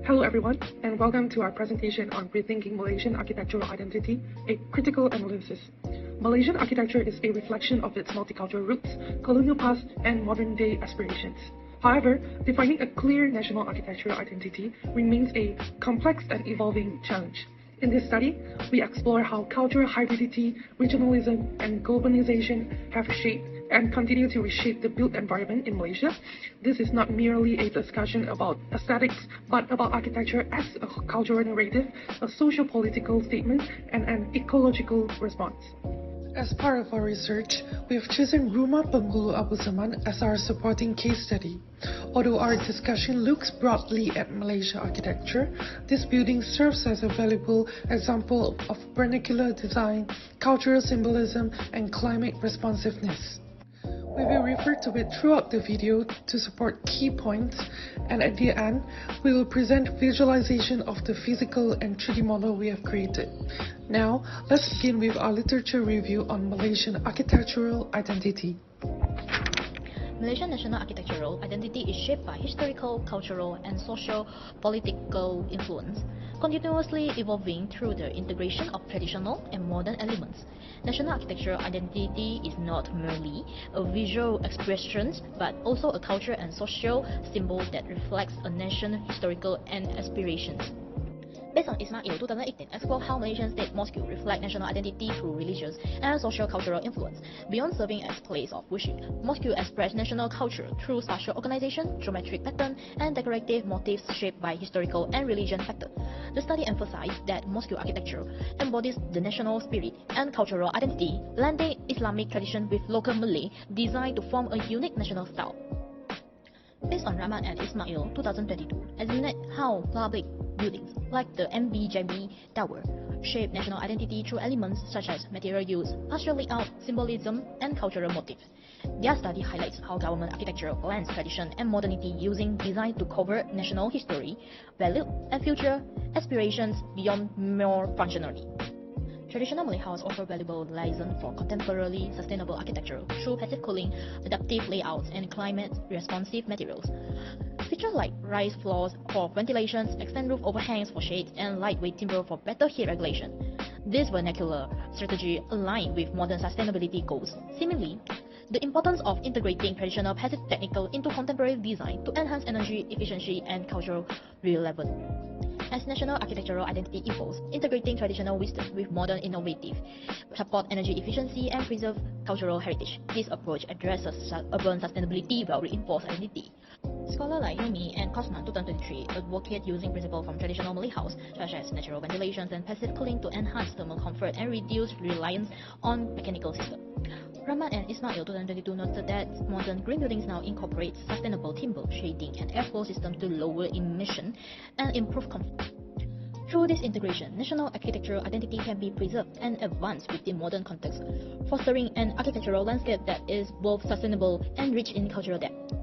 Hello everyone, and welcome to our presentation on Rethinking Malaysian Architectural Identity, a critical analysis. Malaysian architecture is a reflection of its multicultural roots, colonial past, and modern-day aspirations. However, defining a clear national architectural identity remains a complex and evolving challenge. In this study, we explore how cultural hybridity, regionalism, and globalization have shaped and continue to reshape the built environment in Malaysia. This is not merely a discussion about aesthetics, but about architecture as a cultural narrative, a socio-political statement, and an ecological response. As part of our research, we have chosen Rumah Penghulu Abu Zaman as our supporting case study. Although our discussion looks broadly at Malaysia architecture, this building serves as a valuable example of vernacular design, cultural symbolism, and climate responsiveness. We will refer to it throughout the video to support key points, and at the end, we will present visualization of the physical and 3D model we have created. Now, let's begin with our literature review on Malaysian architectural identity. Malaysian national architectural identity is shaped by historical, cultural, and socio-political influence, continuously evolving through the integration of traditional and modern elements. National architectural identity is not merely a visual expression, but also a culture and social symbol that reflects a nation's historical and aspirations. Based on Ismail 2018, explore how Malaysian state mosque reflect national identity through religious and social-cultural influence. Beyond serving as place of worship, mosque express national culture through spatial organization, geometric pattern, and decorative motifs shaped by historical and religion factors. The study emphasized that mosque architecture embodies the national spirit and cultural identity, blending Islamic tradition with local Malay design to form a unique national style. Based on Rahman and Ismail 2022, examined how public buildings like the MBJB Tower shape national identity through elements such as material use, partial layout, symbolism, and cultural motifs. Their study highlights how government architecture blends tradition and modernity using design to cover national history, value, and future aspirations beyond mere functionality. Traditional Malay house offer valuable license for contemporary sustainable architecture through passive cooling, adaptive layouts, and climate-responsive materials. Features like raised floors for ventilation, extend roof overhangs for shade, and lightweight timber for better heat regulation. This vernacular strategy aligns with modern sustainability goals. Similarly, the importance of integrating traditional passive technical into contemporary design to enhance energy efficiency and cultural relevance. As national architectural identity evolves, integrating traditional wisdom with modern innovative support energy efficiency and preserve cultural heritage. This approach addresses urban sustainability while reinforce identity. Scholars like Hilmi and Kosman 2023 advocate using principles from traditional Malay house, such as natural ventilation and passive cooling to enhance thermal comfort and reduce reliance on mechanical systems. Rahman and Ismail 2022 noted that modern green buildings now incorporate sustainable timber, shading, and airflow systems to lower emission and improve comfort. Through this integration, national architectural identity can be preserved and advanced within modern context, fostering an architectural landscape that is both sustainable and rich in cultural depth.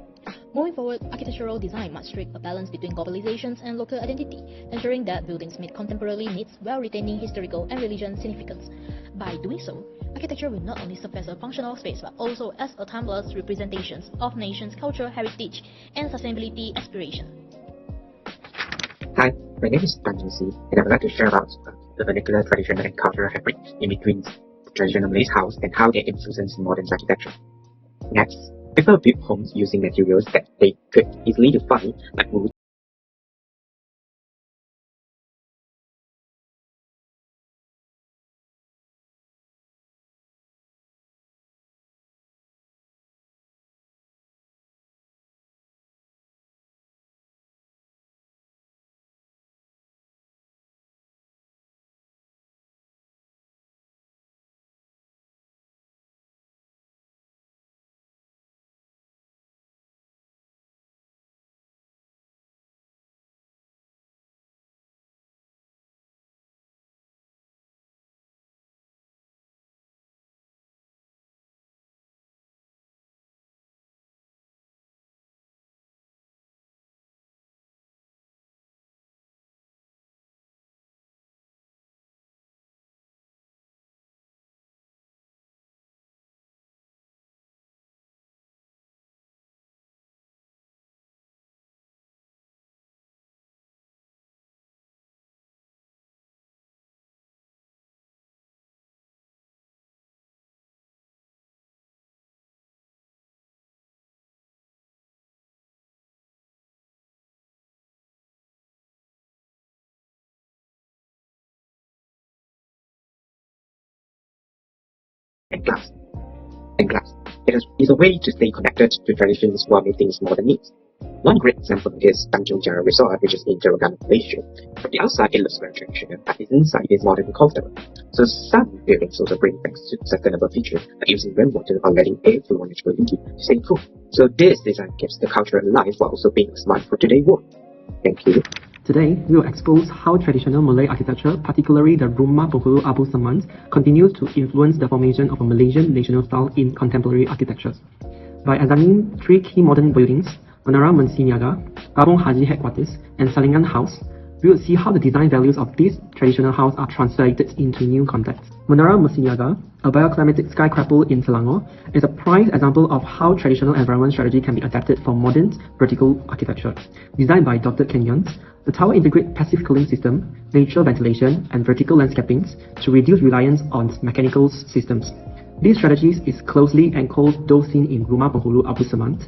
Moving forward, architectural design must strike a balance between globalization and local identity, ensuring that buildings meet contemporary needs while retaining historical and religious significance. By doing so, architecture will not only serve as a functional space but also as a timeless representation of nation's cultural heritage and sustainability aspiration. Hi, my name is Tan Jin, and I would like to share about the vernacular traditional and cultural hybrid in between traditional Malay house and how they influence modern architecture. Next, people build homes using materials that they could easily define, like wood, and glass. It is a way to stay connected to traditions while meeting modern needs. One great example is Tanjung Jara Resort, which is in Terengganu, Malaysia. From the outside, it looks very traditional, but the inside is modern and comfortable. So some buildings also bring back sustainable features, like using rainwater or letting air flow naturally to stay cool. So this design keeps the culture alive while also being smart for today's world. Thank you. Today, we will expose how traditional Malay architecture, particularly the Rumah Penghulu Abu Saman, continues to influence the formation of a Malaysian national style in contemporary architecture. By examining three key modern buildings, Menara Mensiniaga, Kampung Haji Headquarters, and Salingan House, we will see how the design values of these traditional houses are translated into new contexts. Menara Mensiniaga, a bioclimatic skyscraper in Selangor, is a prime example of how traditional environment strategy can be adapted for modern vertical architecture. Designed by Dr. Kenyon, the tower integrates passive cooling system, natural ventilation, and vertical landscapings to reduce reliance on mechanical systems. This strategy is closely encoded those seen in Rumah Penghulu Abu Saman,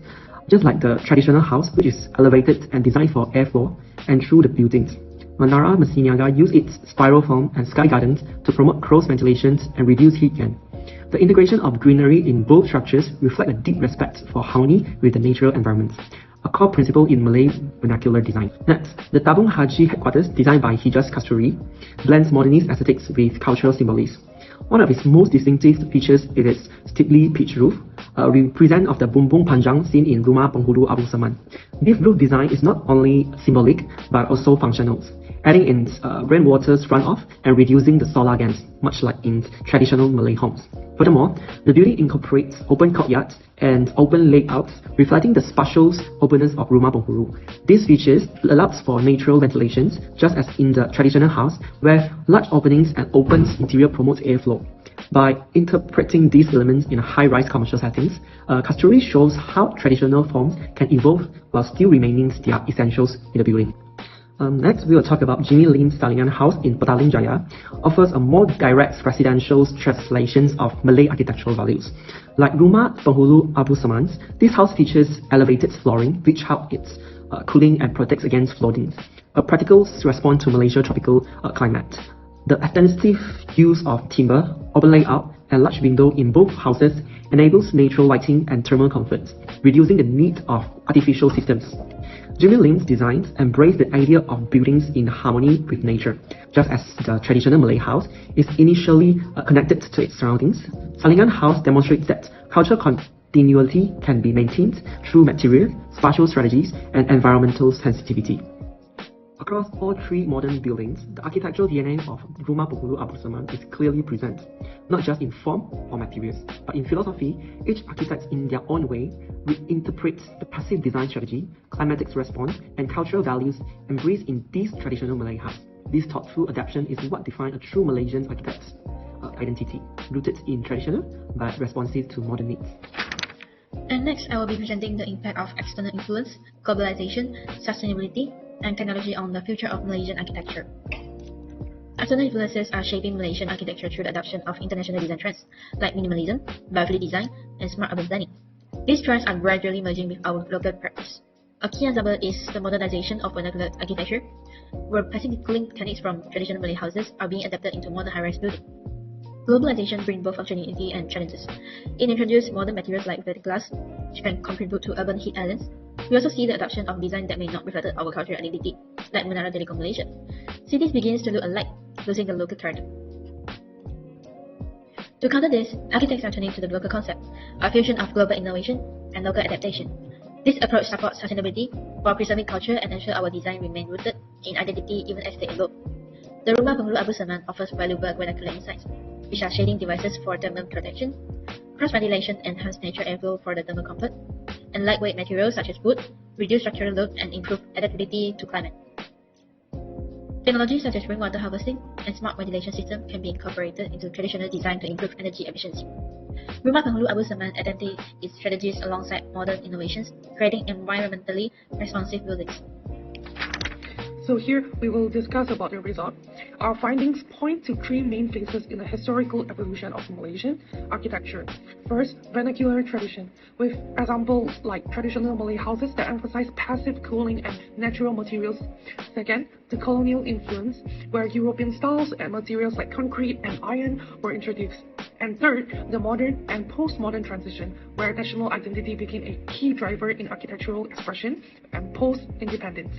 just like the traditional house, which is elevated and designed for airflow and through the buildings. Menara Mensiniaga used its spiral form and sky gardens to promote cross ventilation and reduce heat gain. The integration of greenery in both structures reflect a deep respect for harmony with the natural environment, a core principle in Malay vernacular design. Next, the Tabung Haji Headquarters, designed by Hijaz Kasturi, blends modernist aesthetics with cultural symbolism. One of its most distinctive features is its steeply pitched roof, a represent of the bumbung panjang seen in Rumah Penghulu Abu Saman. This roof design is not only symbolic but also functional, adding in rainwater's runoff and reducing the solar gains, much like in traditional Malay homes. Furthermore, the building incorporates open courtyards and open layouts, reflecting the spacious openness of Rumah Penghulu. These features allows for natural ventilations, just as in the traditional house, where large openings and open interior promotes airflow. By interpreting these elements in high-rise commercial settings, Kasturi shows how traditional forms can evolve while still remaining their essentials in the building. Next, we will talk about Jimmy Lim's Salingan House in Petaling Jaya, offers a more direct residential translation of Malay architectural values. Like Rumah Penghulu Abu Saman, this house features elevated flooring, which helps its cooling and protects against flooding, a practical response to Malaysia's tropical climate. The extensive use of timber, open layout, and large window in both houses enables natural lighting and thermal comfort, reducing the need of artificial systems. Jimmy Lim's designs embrace the idea of buildings in harmony with nature. Just as the traditional Malay house is initially connected to its surroundings, Salingan House demonstrates that cultural continuity can be maintained through material, spatial strategies, and environmental sensitivity. Across all three modern buildings, the architectural DNA of Rumah Penghulu Abu Saman is clearly present, not just in form or materials, but in philosophy. Each architect in their own way reinterprets the passive design strategy, climatic response, and cultural values embraced in these traditional Malay houses. This thoughtful adaptation is what defines a true Malaysian architect's identity, rooted in traditional but responsive to modern needs. And next, I will be presenting the impact of external influence, globalization, sustainability, and technology on the future of Malaysian architecture. External influences are shaping Malaysian architecture through the adoption of international design trends like minimalism, biofriendly design, and smart urban planning. These trends are gradually merging with our local practice. A key example is the modernization of vernacular architecture, where passive cooling techniques from traditional Malay houses are being adapted into modern high-rise buildings. Globalization brings both functionality and challenges. It introduces modern materials like vertical glass, which can contribute to urban heat islands. We also see the adoption of design that may not reflect our cultural identity, like Menara Telecom Malaysia. Cities begins to look alike, losing the local character. To counter this, architects are turning to the local concept, a fusion of global innovation and local adaptation. This approach supports sustainability while preserving culture and ensure our design remain rooted in identity even as they evolve. The Rumah Penghulu Abu Saman offers valuable vernacular insights, which are shading devices for thermal protection, cross-ventilation enhanced natural airflow for the thermal comfort, and lightweight materials such as wood reduce structural load and improve adaptability to climate. Technologies such as rainwater harvesting and smart ventilation systems can be incorporated into traditional design to improve energy efficiency. Rumah Penghulu Abu Saman adapted its strategies alongside modern innovations, creating environmentally responsive buildings. So here we will discuss about the result. Our findings point to three main phases in the historical evolution of Malaysian architecture. First, vernacular tradition, with examples like traditional Malay houses that emphasize passive cooling and natural materials. Second, the colonial influence, where European styles and materials like concrete and iron were introduced. And third, the modern and postmodern transition, where national identity became a key driver in architectural expression and post-independence.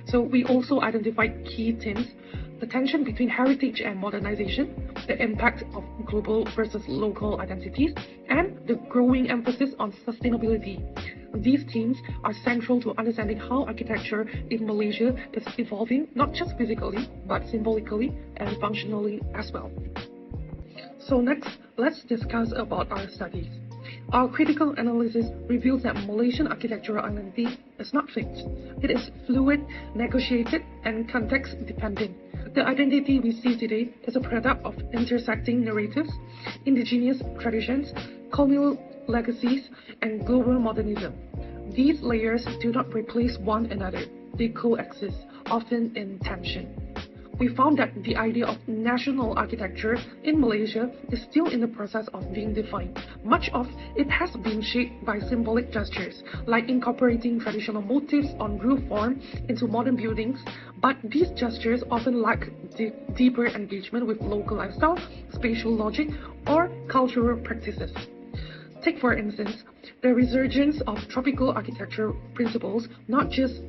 So we also identified key themes: the tension between heritage and modernization, the impact of global versus local identities, and the growing emphasis on sustainability. These themes are central to understanding how architecture in Malaysia is evolving, not just physically, but symbolically and functionally as well. So next, let's discuss about our studies. Our critical analysis reveals that Malaysian architectural identity is not fixed. It is fluid, negotiated, and context-dependent. The identity we see today is a product of intersecting narratives, indigenous traditions, colonial legacies, and global modernism. These layers do not replace one another. They coexist, often in tension. We found that the idea of national architecture in Malaysia is still in the process of being defined. Much of it has been shaped by symbolic gestures, like incorporating traditional motifs on roof form into modern buildings, but these gestures often lack deeper engagement with local lifestyle, spatial logic, or cultural practices. Take, for instance, the resurgence of tropical architecture principles, not just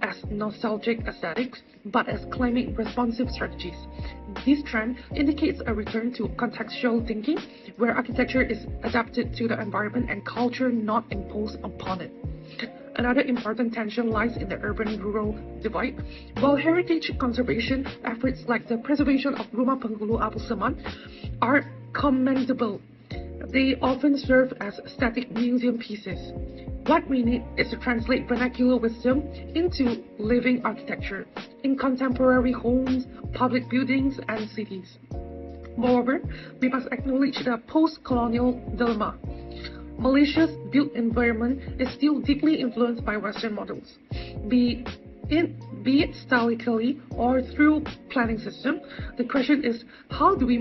as nostalgic aesthetics, but as climate-responsive strategies. This trend indicates a return to contextual thinking, where architecture is adapted to the environment and culture not imposed upon it. Another important tension lies in the urban-rural divide. While heritage conservation efforts like the preservation of Rumah Penghulu Abu Saman are commendable, they often serve as static museum pieces. What we need is to translate vernacular wisdom into living architecture in contemporary homes, public buildings, and cities. Moreover, we must acknowledge the post-colonial dilemma. Malaysia's built environment is still deeply influenced by Western models, be it stylistically or through planning system. The question is, how do we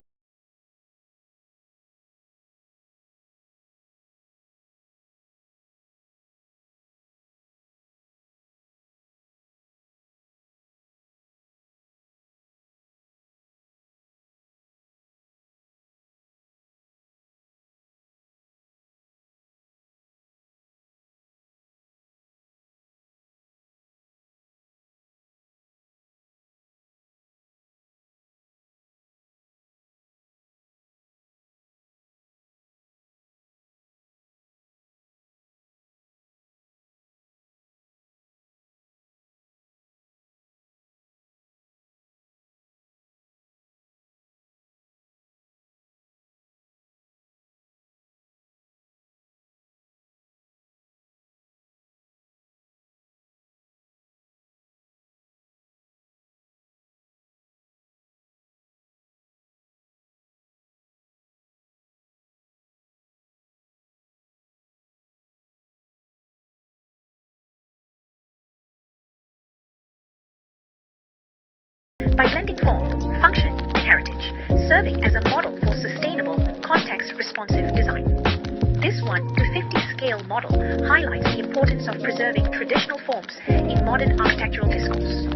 by blending form, function, and heritage, serving as a model for sustainable, context-responsive design. This 1:50 scale model highlights the importance of preserving traditional forms in modern architectural discourse.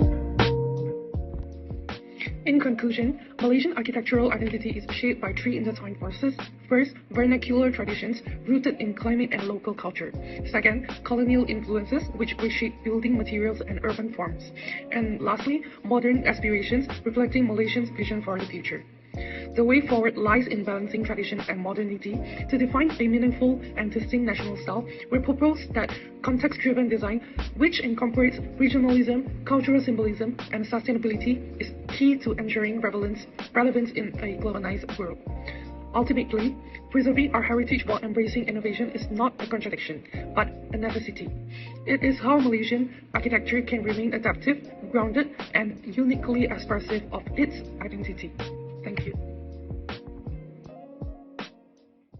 In conclusion, Malaysian architectural identity is shaped by three intertwined forces. First, vernacular traditions rooted in climate and local culture. Second, colonial influences which reshape building materials and urban forms. And lastly, modern aspirations reflecting Malaysians' vision for the future. The way forward lies in balancing tradition and modernity. To define a meaningful and distinct national style, we propose that context-driven design, which incorporates regionalism, cultural symbolism, and sustainability, is key to ensuring relevance in a globalized world. Ultimately, preserving our heritage while embracing innovation is not a contradiction, but a necessity. It is how Malaysian architecture can remain adaptive, grounded, and uniquely expressive of its identity. Thank you.